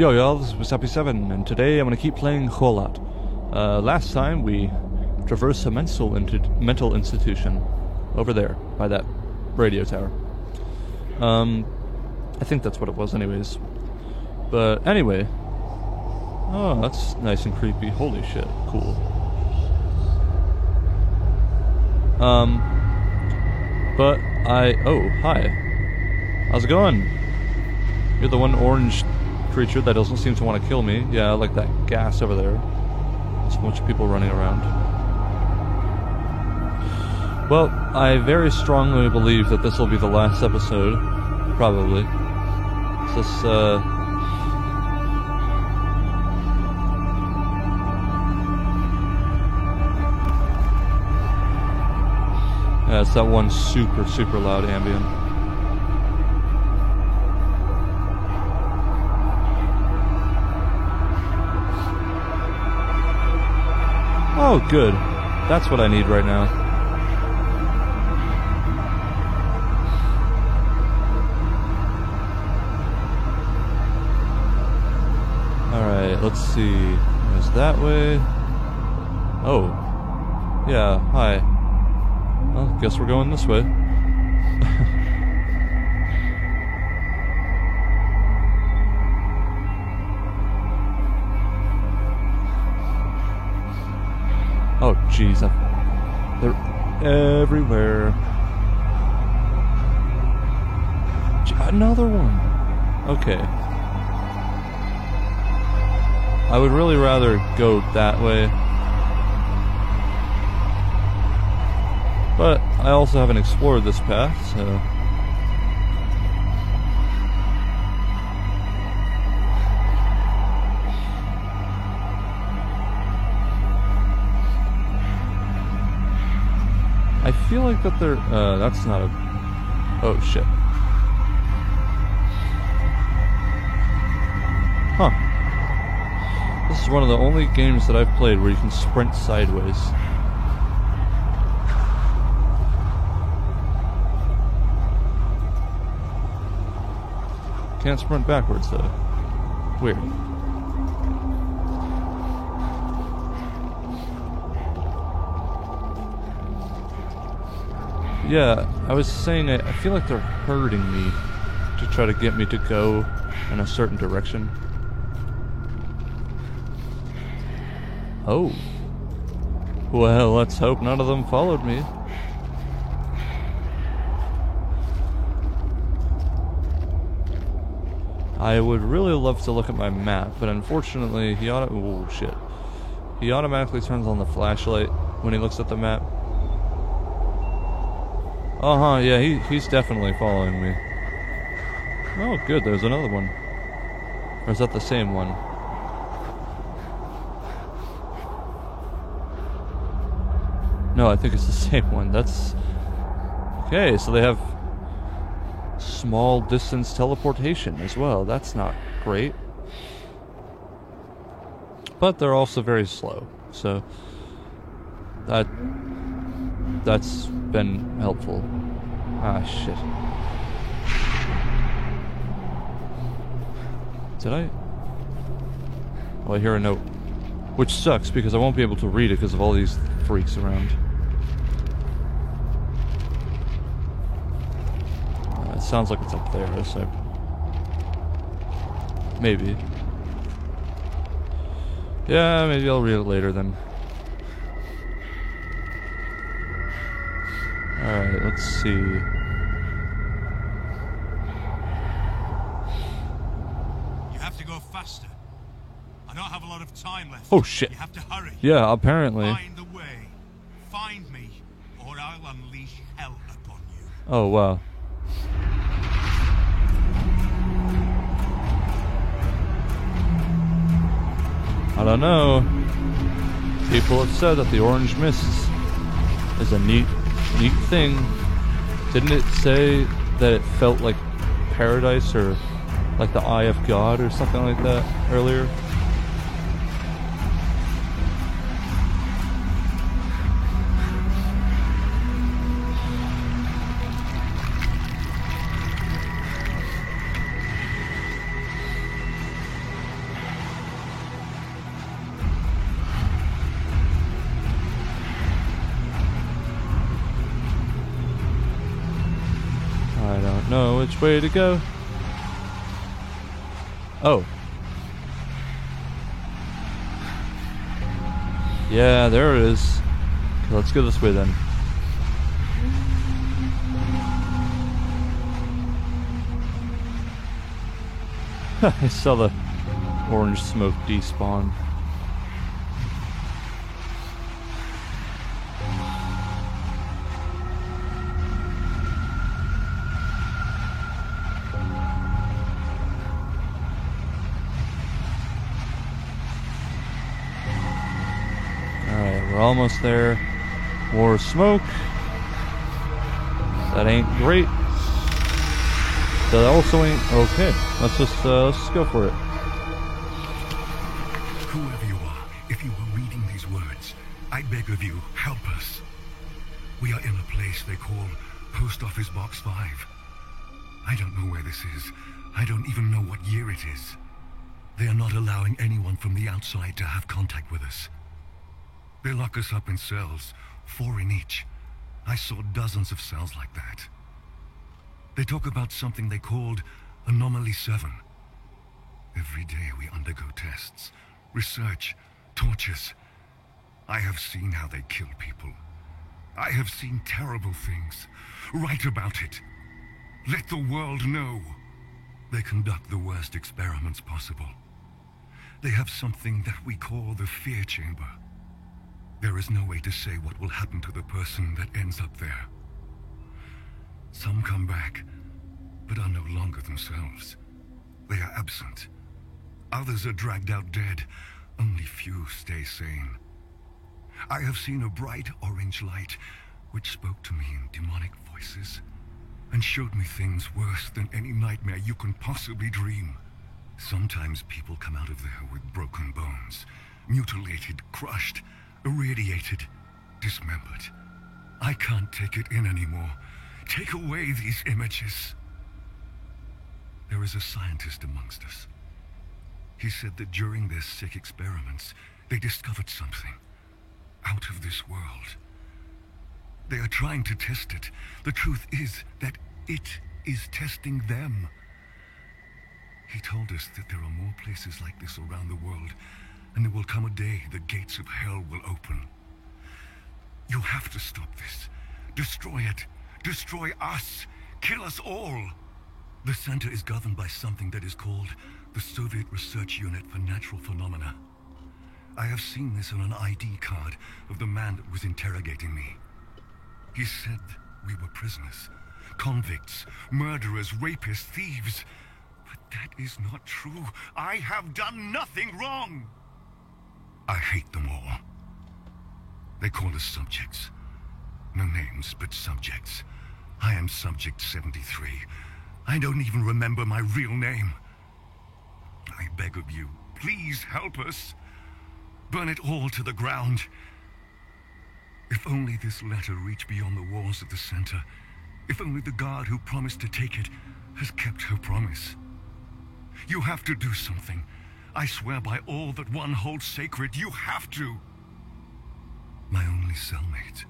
Yo y'all, this is Wasabi7, and today I'm gonna keep playing Kholat. Last time we traversed a mental institution over there by that radio tower. I think that's what it was anyways. But anyway, oh, that's nice and creepy. Holy shit, cool. Oh, hi. How's it going? You're the one orange creature that doesn't seem to want to kill me. Yeah, I like that gas over there. There's a bunch of people running around. Well, I very strongly believe that this will be the last episode. Probably. It's this, yeah, it's that one super loud ambient. Oh, good. That's what I need right now. Alright, let's see. There's that way. Oh. Yeah, hi. Well, guess we're going this way. Oh, jeez. They're everywhere. Another one. Okay. I would really rather go that way. But I also haven't explored this path, so... I feel like that they're, that's not a... Oh, shit. Huh. This is one of the only games that I've played where you can sprint sideways. Can't sprint backwards, though. Weird. Yeah, I was saying I feel like they're hurting me to try to get me to go in a certain direction. Oh. Well, let's hope none of them followed me. I would really love to look at my map, but unfortunately he oh shit. He automatically turns on the flashlight when he looks at the map. Uh-huh, yeah, he's definitely following me. Oh, good, there's another one. Or is that the same one? No, I think it's the same one. That's... Okay, so they have small distance teleportation as well. That's not great. But they're also very slow, so... That's been helpful. Ah, shit. Did I? Oh, I hear a note. Which sucks, because I won't be able to read it because of all these freaks around. It sounds like it's up there, so... Maybe. Yeah, maybe I'll read it later then. Alright, let's see. You have to go faster. I don't have a lot of time left. Oh shit. You have to hurry. Yeah, apparently. Find the way. Find me, or I'll unleash hell upon you. Oh, wow. I don't know. People have said that the orange mist is a neat thing. Didn't it say that it felt like paradise or like the eye of God or something like that earlier? which way to go. Oh. Yeah, there it is. Okay, let's go this way then. I saw the orange smoke despawn. Alright, we're almost there. More smoke. That ain't great. That also ain't okay. Let's just go for it. Whoever you are, if you are reading these words, I beg of you, help us. We are in a place they call Post Office Box 5. I don't know where this is. I don't even know what year it is. They are not allowing anyone from the outside to have contact with us. They lock us up in cells, 4 in each. I saw dozens of cells like that. They talk about something they called Anomaly 7. Every day we undergo tests, research, tortures. I have seen how they kill people. I have seen terrible things. Write about it. Let the world know. They conduct the worst experiments possible. They have something that we call the fear chamber. There is no way to say what will happen to the person that ends up there. Some come back, but are no longer themselves. They are absent. Others are dragged out dead. Only few stay sane. I have seen a bright orange light, which spoke to me in demonic voices, and showed me things worse than any nightmare you can possibly dream. Sometimes people come out of there with broken bones, mutilated, crushed, irradiated, dismembered. I can't take it in anymore. Take away these images. There is a scientist amongst us. He said that during their sick experiments, they discovered something out of this world. They are trying to test it. The truth is that it is testing them. He told us that there are more places like this around the world, and there will come a day the gates of hell will open. You have to stop this. Destroy it. Destroy us. Kill us all. The center is governed by something that is called the Soviet Research Unit for Natural Phenomena. I have seen this on an ID card of the man that was interrogating me. He said we were prisoners, convicts, murderers, rapists, thieves. But that is not true. I have done nothing wrong. I hate them all. They call us subjects. No names, but subjects. I am Subject 73. I don't even remember my real name. I beg of you, please help us. Burn it all to the ground. If only this letter reached beyond the walls of the center. If only the guard who promised to take it has kept her promise. You have to do something. I swear by all that one holds sacred, you have to. My only cellmate,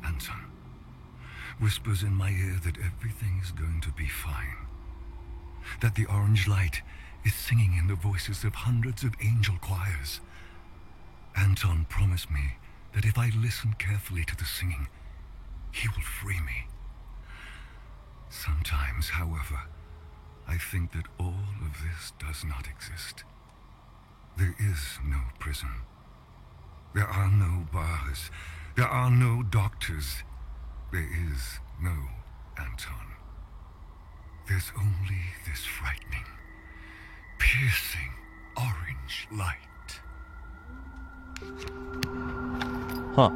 Anton, whispers in my ear that everything is going to be fine. That the orange light is singing in the voices of hundreds of angel choirs. Anton promised me that if I listen carefully to the singing, he will free me. Sometimes, however, I think that all of this does not exist. There is no prison. There are no bars. There are no doctors. There is no Anton. There's only this frightening, piercing orange light. Huh.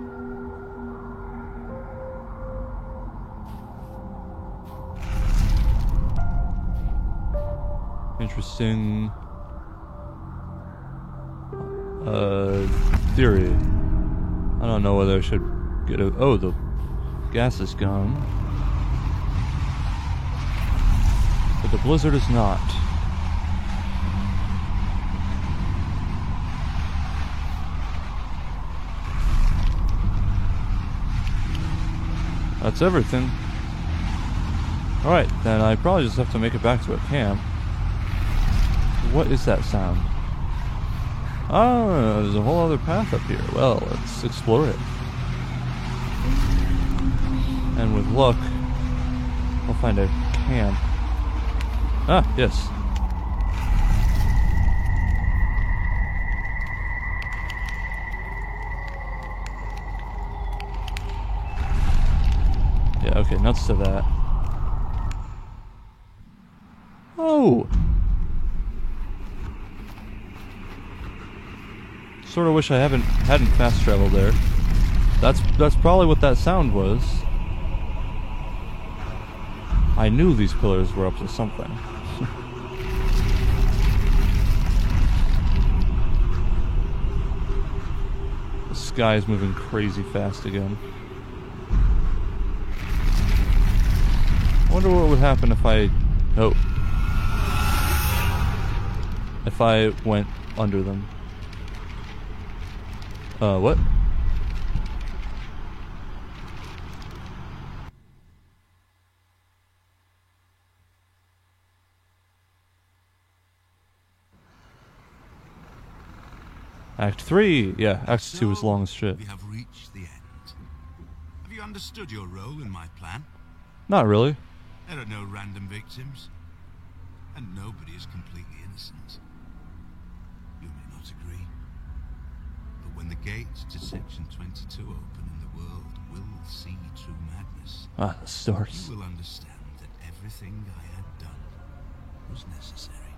Interesting theory. I don't know whether I should get a... Oh, the gas is gone. But the blizzard is not. That's everything. Alright, then I probably just have to make it back to a camp. What is that sound? Oh, there's a whole other path up here. Well, let's explore it. And with luck, I'll find a camp. Ah, yes. Yeah, okay, nuts to that. Oh! Sort of wish I hadn't fast traveled there. That's probably what that sound was. I knew these pillars were up to something. The sky is moving crazy fast again. I wonder what would happen if I... Oh. If I went under them. What? Act 3! Yeah, Act 2 is long as shit. We have reached the end. Have you understood your role in my plan? Not really. There are no random victims, and nobody is completely innocent. You may not agree, but when the gates to Section 22 open and the world will see true madness, Ah, the stars. you will understand that everything I had done was necessary.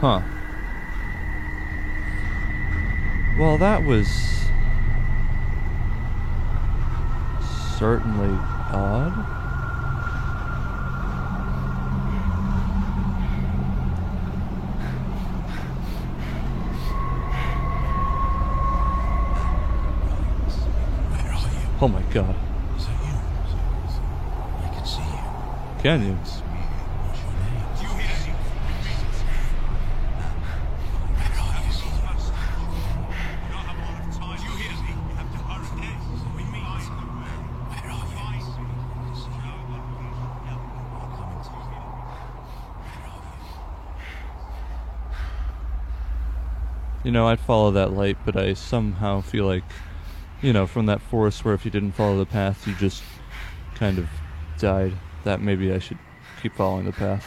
Huh. Well, that was... certainly odd. Where are you? Oh my god. Is that you? I can see you. Can you? What's your name? Do you hear me? Where are you? We don't have a lot of time. Do you hear me? We have to hurry. Yes, we meet. Where are you? I'm coming to you. Where are you? You know, I'd follow that light, but I somehow feel like, you know, from that forest where if you didn't follow the path, you just kind of died, that maybe I should keep following the path.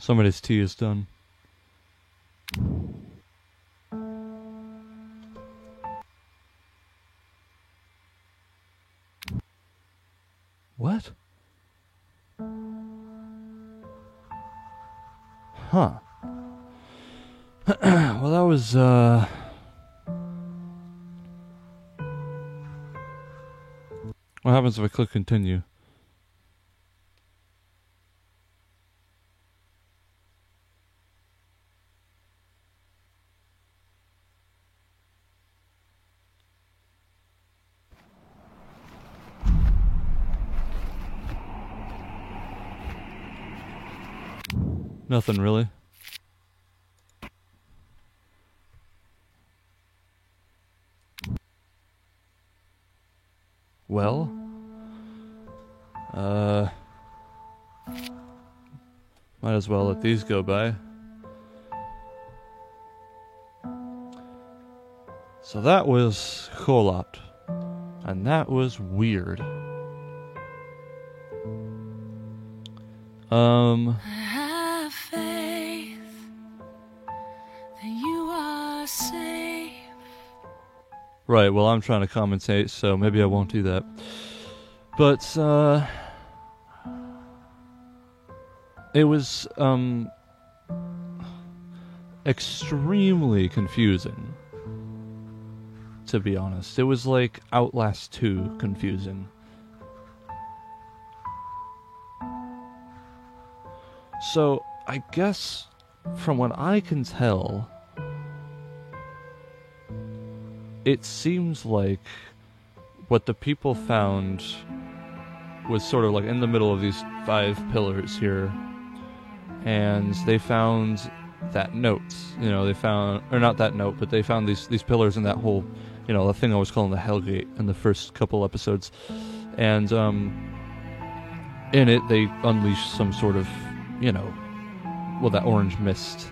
Somebody's tea is done. What? Huh. Well, that was, What happens if I click continue? Nothing really. Well, might as well let these go by. So that was Kolopt, and that was weird. I have faith that you are safe. Right, well, I'm trying to commentate, so maybe I won't do that. But, it was, extremely confusing, to be honest. It was like Outlast 2 confusing. So, I guess, from what I can tell, it seems like what the people found was sort of like in the middle of these 5 pillars here, and they found that note. You know, they found, or not that note, but they found these pillars in that whole, you know, the thing I was calling the Hellgate in the first couple episodes, and in it they unleashed some sort of, you know, well, that orange mist,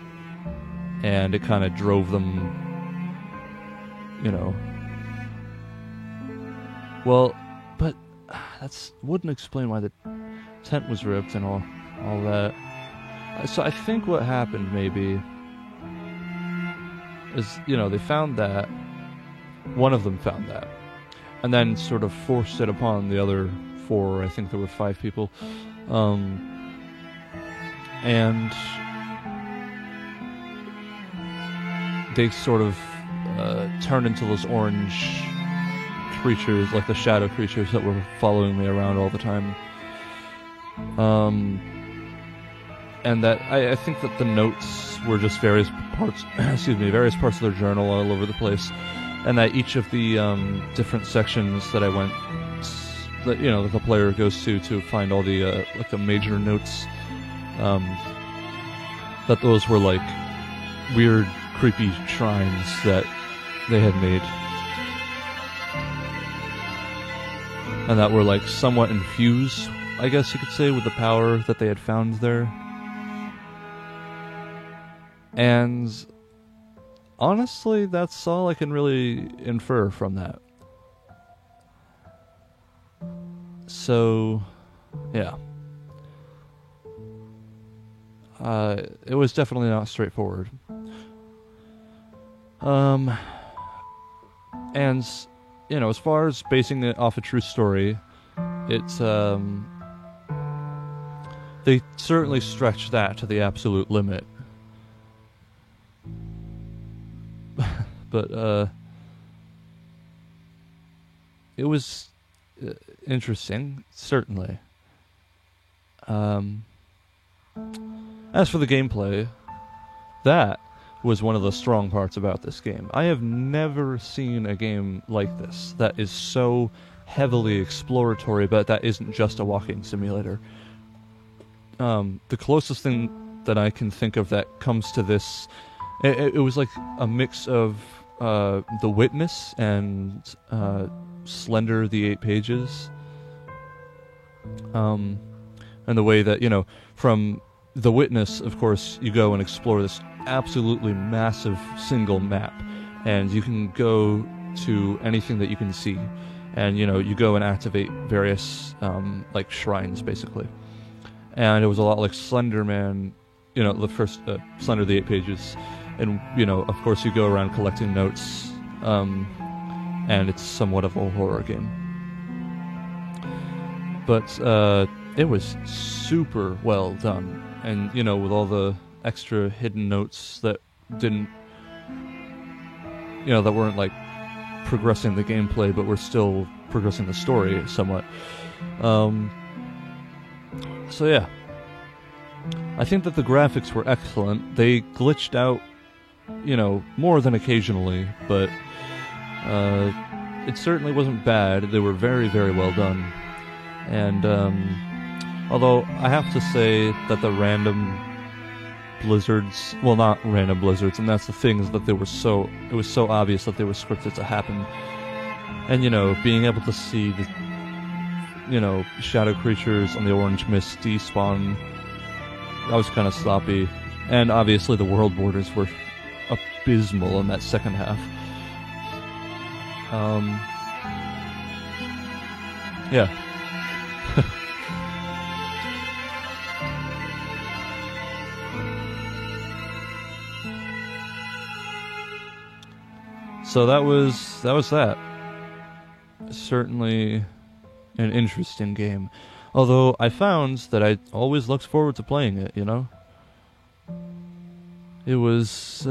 and it kind of drove them, you know. Well, but that's wouldn't explain why the tent was ripped and all that. So I think what happened maybe is, you know, they found that, one of them found that, and then sort of forced it upon the other 4. I think there were 5 people, and they sort of turned into those orange creatures, like the shadow creatures that were following me around all the time. And that I think that the notes were just various parts, various parts of their journal all over the place, and that each of the different sections that I went, that, you know, that the player goes to find all the like the major notes, that those were like weird, creepy shrines that they had made, and that were like somewhat infused, I guess you could say, with the power that they had found there. And honestly, that's all I can really infer from that. So, yeah. It was definitely not straightforward. And, you know, as far as basing it off a true story, it's, they certainly stretched that to the absolute limit. But, it was interesting, certainly. As for the gameplay, that was one of the strong parts about this game. I have never seen a game like this that is so heavily exploratory, but that isn't just a walking simulator. The closest thing that I can think of that comes to this, it was like a mix of The Witness and Slender, the 8 Pages. And the way that, you know, from The Witness, of course, you go and explore this absolutely massive single map, and you can go to anything that you can see, and, you know, you go and activate various like shrines, basically. And it was a lot like Slender Man, you know, the first Slender, the 8 Pages, and, you know, of course you go around collecting notes, and it's somewhat of a horror game. But it was super well done, and, you know, with all the extra hidden notes that didn't, you know, that weren't like progressing the gameplay, but were still progressing the story somewhat. So yeah, I think that the graphics were excellent. They glitched out, you know, more than occasionally, but it certainly wasn't bad. They were very, very well done. And although I have to say that the random blizzards, well, not random blizzards, and that's the thing, is that they were so, it was so obvious that they were scripted to happen. And, you know, being able to see the, you know, shadow creatures on the orange mist despawn, that was kind of sloppy. And obviously the world borders were abysmal in that second half. Yeah. So that was that. Certainly an interesting game. Although I found that I always looked forward to playing it, you know? It was,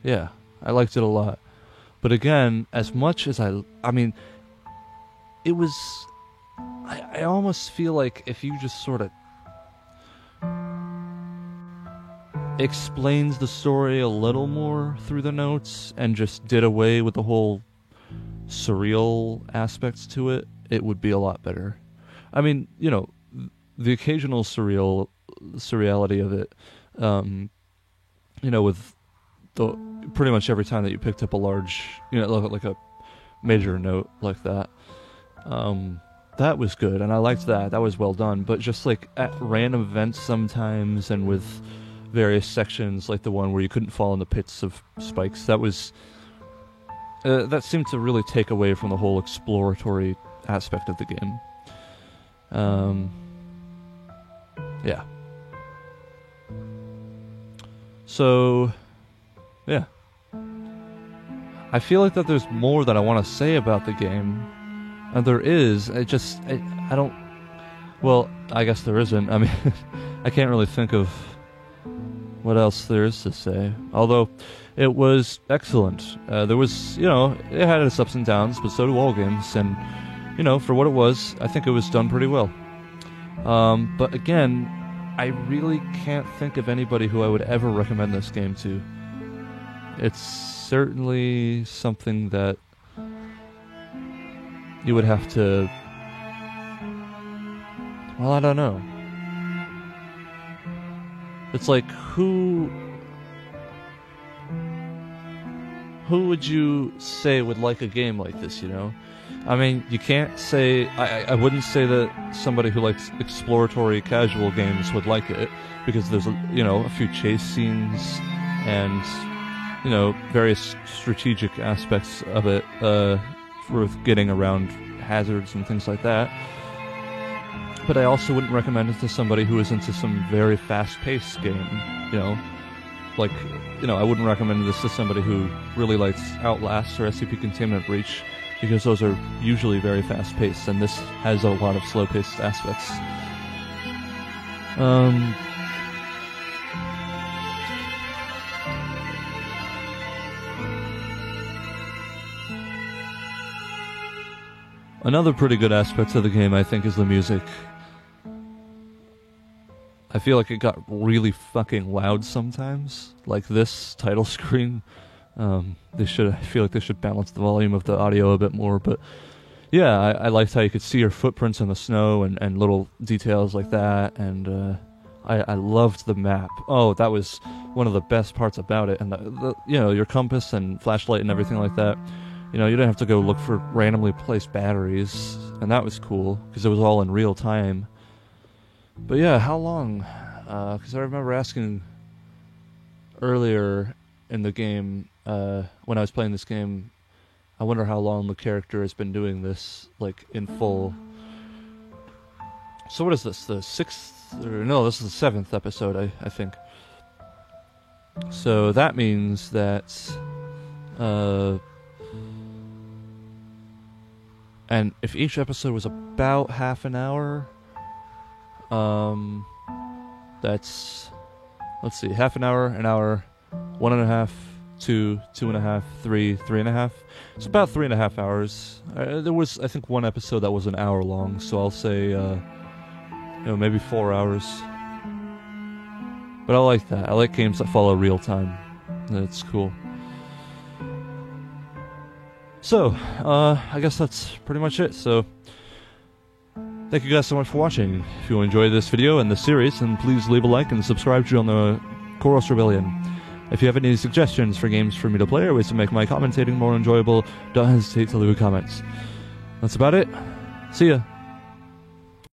yeah, I liked it a lot. But again, as much as I mean, it was, I almost feel like if you just sort of explains the story a little more through the notes and just did away with the whole surreal aspects to it, it would be a lot better. I mean, you know, the occasional surreality of it, you know, with the pretty much every time that you picked up a large, you know, like a major note like that, that was good, and I liked that. That was well done. But just like at random events sometimes, and with various sections, like the one where you couldn't fall in the pits of spikes, that was that seemed to really take away from the whole exploratory aspect of the game. Yeah. So, yeah. I feel like that there's more that I want to say about the game. And there is. I don't... Well, I guess there isn't. I mean, I can't really think of what else there is to say. Although, it was excellent. There was, you know, it had its ups and downs, but so do all games. And, you know, for what it was, I think it was done pretty well. But again, I really can't think of anybody who I would ever recommend this game to. It's certainly something that you would have to... Well, I don't know. It's like, who would you say would like a game like this, you know? I mean, you can't say... I wouldn't say that somebody who likes exploratory casual games would like it, because there's, you know, a few chase scenes and, you know, various strategic aspects of it, with getting around hazards and things like that. But I also wouldn't recommend it to somebody who is into some very fast-paced game, you know? Like, you know, I wouldn't recommend this to somebody who really likes Outlast or SCP Containment Breach, because those are usually very fast-paced, and this has a lot of slow-paced aspects. Another pretty good aspect of the game, I think, is the music. I feel like it got really fucking loud sometimes, like this title screen. I feel like they should balance the volume of the audio a bit more, but yeah, I liked how you could see your footprints in the snow and little details like that, and I loved the map. Oh, that was one of the best parts about it, and the you know, your compass and flashlight and everything like that. You know, you didn't have to go look for randomly placed batteries, and that was cool, because it was all in real time. But yeah, how long? Because I remember asking earlier in the game, when I was playing this game, I wonder how long the character has been doing this, like, in full. So what is this, the 6th, or no, this is the 7th episode, I think. So that means that, and if each episode was about half an hour, that's, let's see, half an hour, 1.5, 2, 2.5, 3, 3.5. It's about 3.5 hours. There was, I think, one episode that was an hour long, so I'll say, you know, maybe 4 hours. But I like that. I like games that follow real time. That's cool. So, I guess that's pretty much it. So, thank you guys so much for watching. If you enjoyed this video and the series, then please leave a like and subscribe to join the Koros Rebellion. If you have any suggestions for games for me to play or ways to make my commentating more enjoyable, don't hesitate to leave a comment. That's about it. See ya.